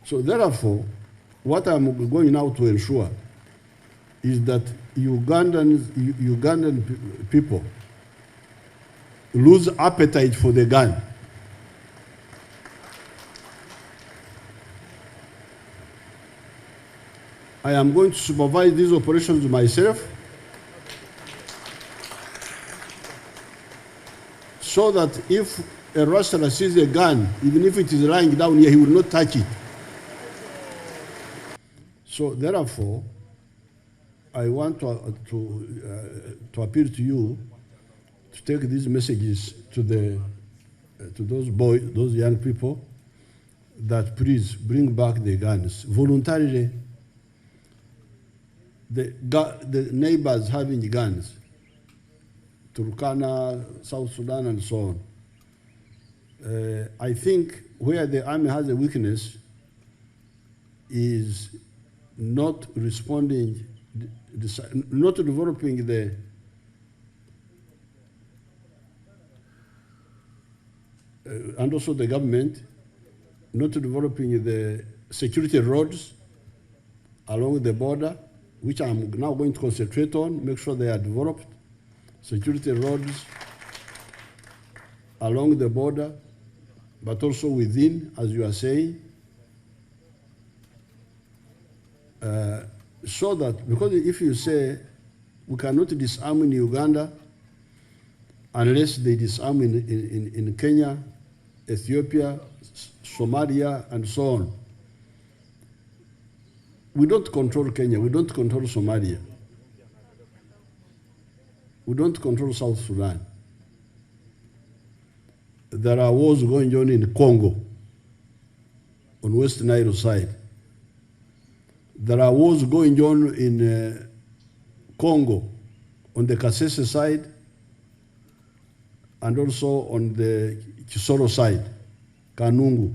So therefore, what I'm going now to ensure is that Ugandan people lose appetite for the gun. I am going to supervise these operations myself so that if a rustler sees a gun, even if it is lying down here, he will not touch it. So therefore, I want to appeal to you to take these messages to those boys, those young people, that please bring back the guns voluntarily. The neighbors having guns, Turkana, South Sudan, and so on. I think where the army has a weakness is not responding, not developing and also the government, not developing the security roads along the border, which I'm now going to concentrate on, make sure they are developed, security roads along the border, but also within, as you are saying, so that, because if you say we cannot disarm in Uganda unless they disarm in Kenya, Ethiopia, Somalia, and so on. We don't control Kenya, we don't control Somalia. We don't control South Sudan. There are wars going on in Congo, on West Nile side. There are wars going on in Congo, on the Kasese side, and also on the Kisoro side, Kanungu.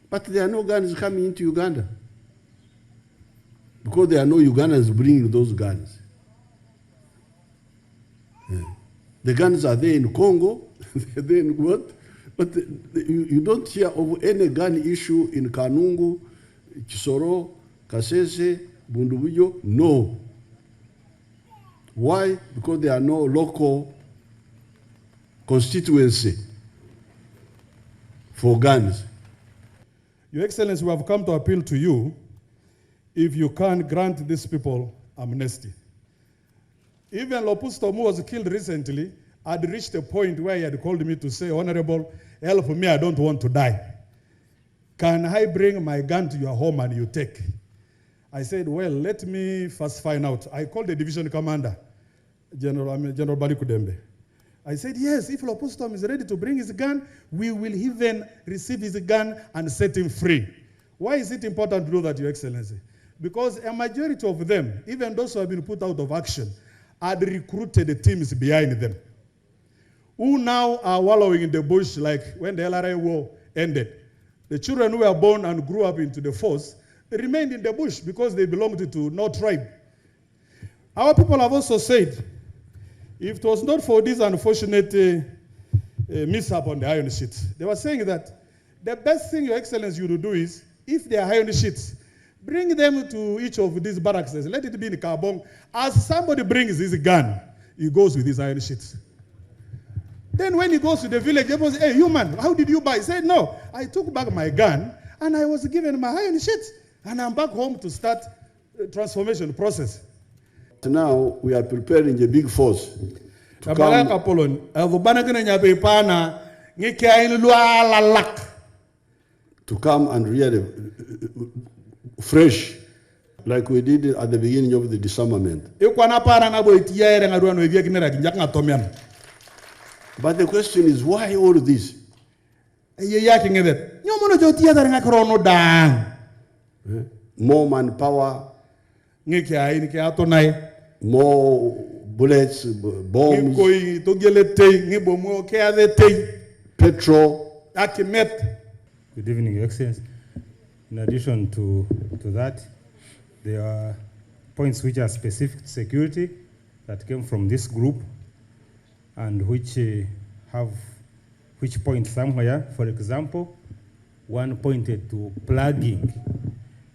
But there are no guns coming into Uganda, because there are no Ugandans bringing those guns. Yeah. The guns are there in Congo, they're there in what? But you don't hear of any gun issue in Kanungu, Kisoro, Kasese, Bundubujo. No. Why? Because there are no local constituency for guns. Your Excellency, we have come to appeal to you if you can grant these people amnesty. Even Lopusto, who was killed recently, had reached a point where he had called me to say, Honorable, help me, I don't want to die. Can I bring my gun to your home and you take? I said, well, let me first find out. I called the division commander, General Balikudembe. I said, yes, if Lopusto is ready to bring his gun, we will even receive his gun and set him free. Why is it important to do that, Your Excellency? Because a majority of them, even those who have been put out of action, had recruited the teams behind them, who now are wallowing in the bush like when the LRA war ended. The children who were born and grew up into the force, they remained in the bush because they belonged to no tribe. Our people have also said, if it was not for this unfortunate mishap on the iron sheets, they were saying that the best thing, Your Excellency, you would do is, if they are iron sheets, bring them to each of these barracks. Let it be in Kabong. As somebody brings his gun, he goes with his iron sheets. Then when he goes to the village, everyone says, hey, human, how did you buy? He said, no, I took back my gun and I was given my iron sheets. And I'm back home to start the transformation process. Now we are preparing a big force to come and really fresh, like we did at the beginning of the disarmament. But the question is, why all this? More manpower, more bullets, bombs, petrol. Good evening, Your Excellency. In addition to that, there are points which are specific to security that came from this group and which point somewhere. For example, one pointed to plugging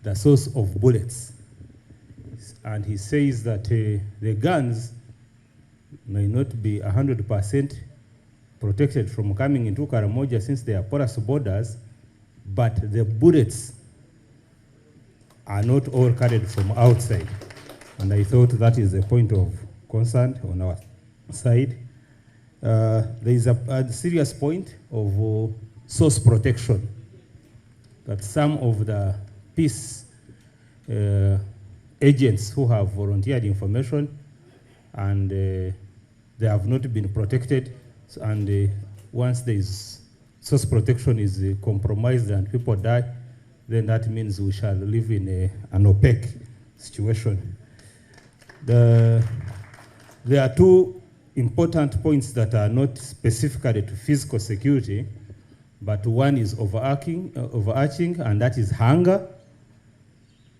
the source of bullets. And he says that the guns may not be 100% protected from coming into Karamoja since they are porous borders, but the bullets are not all carried from outside. And I thought that is a point of concern on our side. There is a serious point of source protection, that some of the peace agents who have volunteered information and they have not been protected, and once there is source protection is compromised and people die, then that means we shall live in an opaque situation. There are two important points that are not specifically to physical security, but one is overarching, and that is hunger.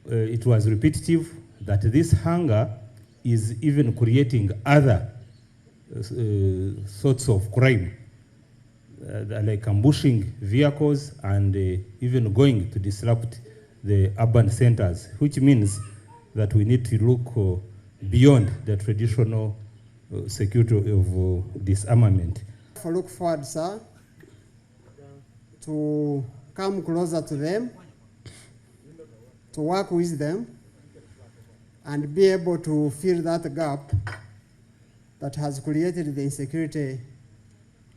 It was repetitive that this hunger is even creating other sorts of crime, like ambushing vehicles and even going to disrupt the urban centers, which means that we need to look beyond the traditional security of disarmament. I look forward, sir, to come closer to them, to work with them, and be able to fill that gap that has created the insecurity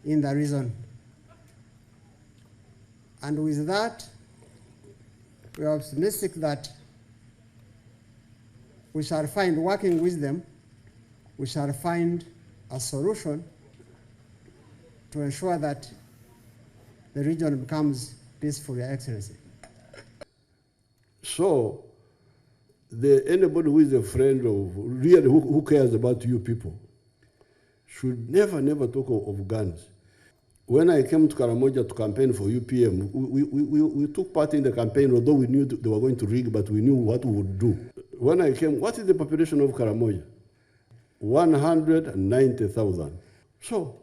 in the region. And with that, we are optimistic that we shall find, working with them, we shall find a solution to ensure that the region becomes peaceful, Your Excellency. So, anybody who is a friend of, really who cares about you people, should never talk of guns. When I came to Karamoja to campaign for UPM, we took part in the campaign, although we knew they were going to rig, but we knew what we would do. When I came, what is the population of Karamoja? 190,000. So,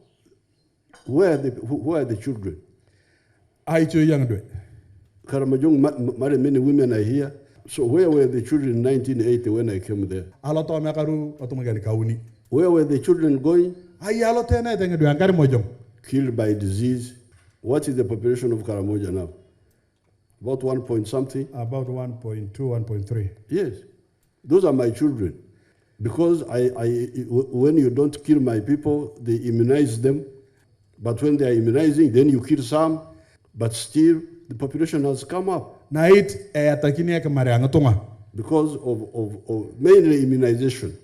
where are the children? Karamojong married many women are here. So where were the children in 1980 when I came there? Where were the children going? Killed by disease. What is the population of Karamoja now? About 1 point something? About 1.2, 1.3. Yes. Those are my children. Because when you don't kill my people, they immunize them. But when they are immunizing, then you kill some. But still, the population has come up. Because of mainly immunization.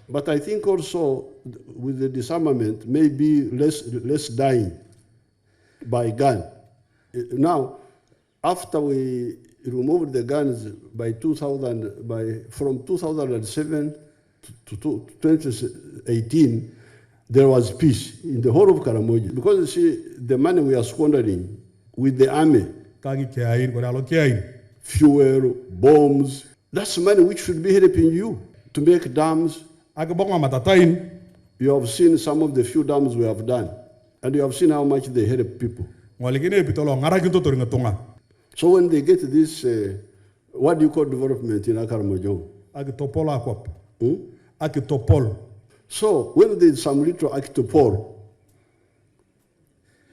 But I think also with the disarmament, maybe less dying by gun. Now, after we removed the guns from 2007 to 2018, there was peace in the whole of Karamoja. Because you see, the money we are squandering with the army, fuel, bombs, that's money which should be helping you to make dams. You have seen some of the few dams we have done, and you have seen how much they help people. So when they get this, what do you call development in Karamoja? So when there is some little Akitopol,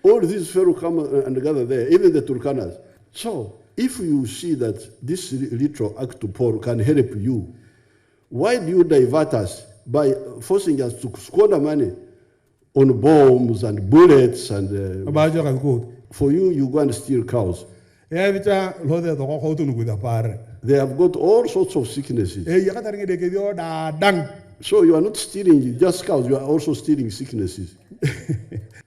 all these fellow come and gather there, even the Turkanas. So if you see that this little Akitopol can help you, why do you divert us by forcing us to squander money on bombs and bullets and for you go and steal cows? They have got all sorts of sicknesses. So you are not stealing just cows, you are also stealing sicknesses.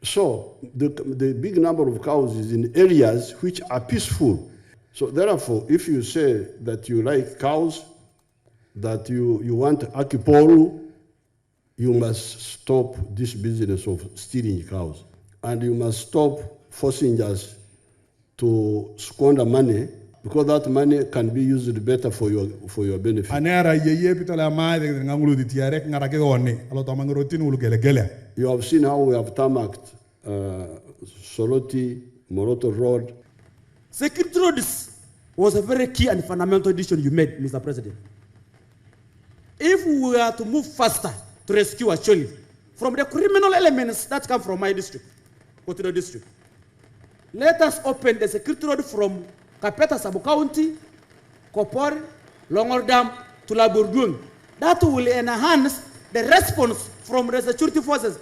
So the big number of cows is in areas which are peaceful. So therefore, if you say that you like cows, that you want Akipolu, you must stop this business of stealing cows. And you must stop forcing us to squander money, because that money can be used better for your benefit. You have seen how we have tarmacked Soroti, Moroto Road. Security roads was a very key and fundamental decision you made, Mr. President. If we were to move faster to rescue Acholi from the criminal elements that come from my district, Kotiro district, let us open the security road from Kapeta Sub-County, Kopor, Longordam to Laburdun. That will enhance the response from the security forces